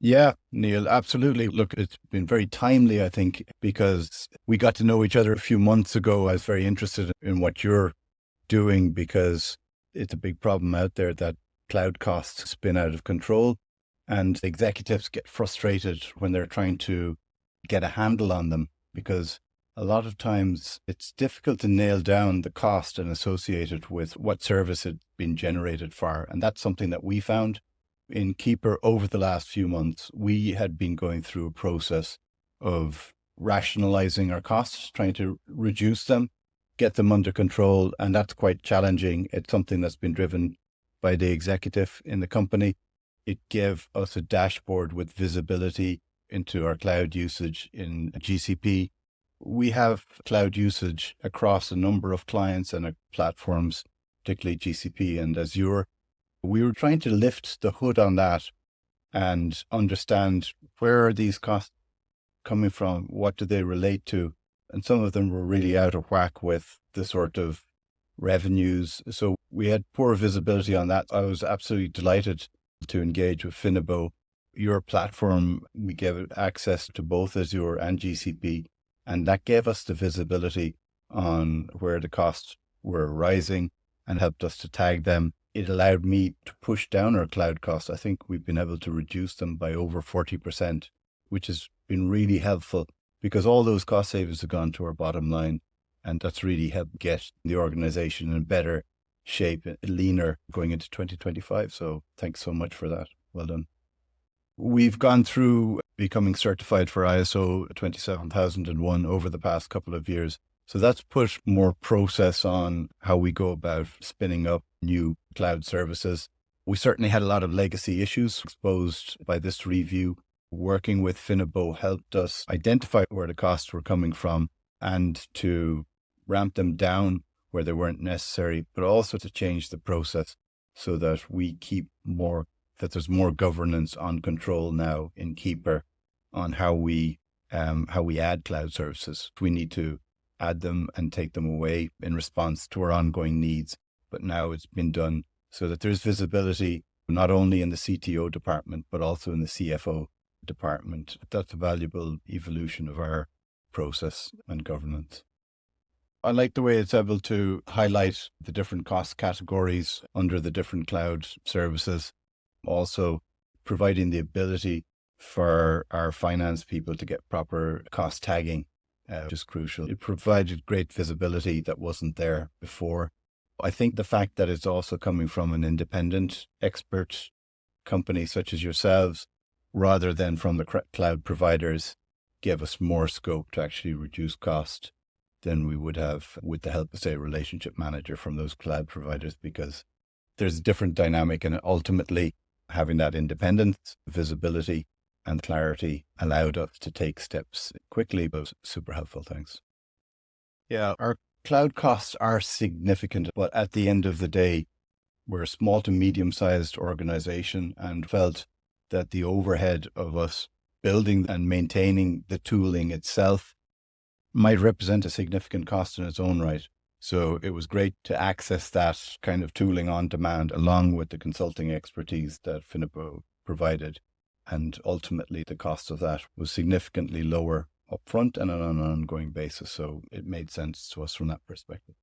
Yeah, Neil, absolutely. Look, it's been very timely, I think, because we got to know each other a few months ago. I was very interested in what you're doing because it's a big problem out there that cloud costs spin out of control and executives get frustrated when they're trying to get a handle on them because a lot of times it's difficult to nail down the cost and associated with what service had been generated for. And that's something that we found in Keeper over the last few months. We had been going through a process of rationalizing our costs, trying to reduce them, get them under control. And that's quite challenging. It's something that's been driven by the executive in the company. It gave us a dashboard with visibility into our cloud usage in GCP. We have cloud usage across a number of clients and platforms, particularly GCP and Azure. We were trying to lift the hood on that and understand where are these costs coming from? What do they relate to? And some of them were really out of whack with the sort of revenues. So we had poor visibility on that. I was absolutely delighted to engage with Finibo. Your platform, we gave it access to both Azure and GCP, and that gave us the visibility on where the costs were rising and helped us to tag them. It allowed me to push down our cloud costs. I think we've been able to reduce them by over 40%, which has been really helpful because all those cost savings have gone to our bottom line. And that's really helped get the organization in better shape, leaner going into 2025. So thanks so much for that. Well done. We've gone through becoming certified for ISO 27001 over the past couple of years. So that's put more process on how we go about spinning up new cloud services. We certainly had a lot of legacy issues exposed by this review. Working with Finibo helped us identify where the costs were coming from and to ramp them down where they weren't necessary, but also to change the process so that we keep more, that there's more governance on control now in Keeper on how we add cloud services. We need to add them and take them away in response to our ongoing needs. But now it's been done so that there's visibility not only in the CTO department, but also in the CFO department. That's a valuable evolution of our process and governance. I like the way it's able to highlight the different cost categories under the different cloud services, also providing the ability for our finance people to get proper cost tagging, which is crucial. It provided great visibility that wasn't there before. I think the fact that it's also coming from an independent expert company such as yourselves, rather than from the cloud providers, gave us more scope to actually reduce cost than we would have with the help of, say, a relationship manager from those cloud providers, because there's a different dynamic, and ultimately having that independence, visibility and clarity allowed us to take steps quickly, but was super helpful. Thanks. Yeah, our cloud costs are significant, but at the end of the day, we're a small to medium-sized organization and felt that the overhead of us building and maintaining the tooling itself might represent a significant cost in its own right. So it was great to access that kind of tooling on demand along with the consulting expertise that Finibo provided. And ultimately, the cost of that was significantly lower upfront and on an ongoing basis. So it made sense to us from that perspective.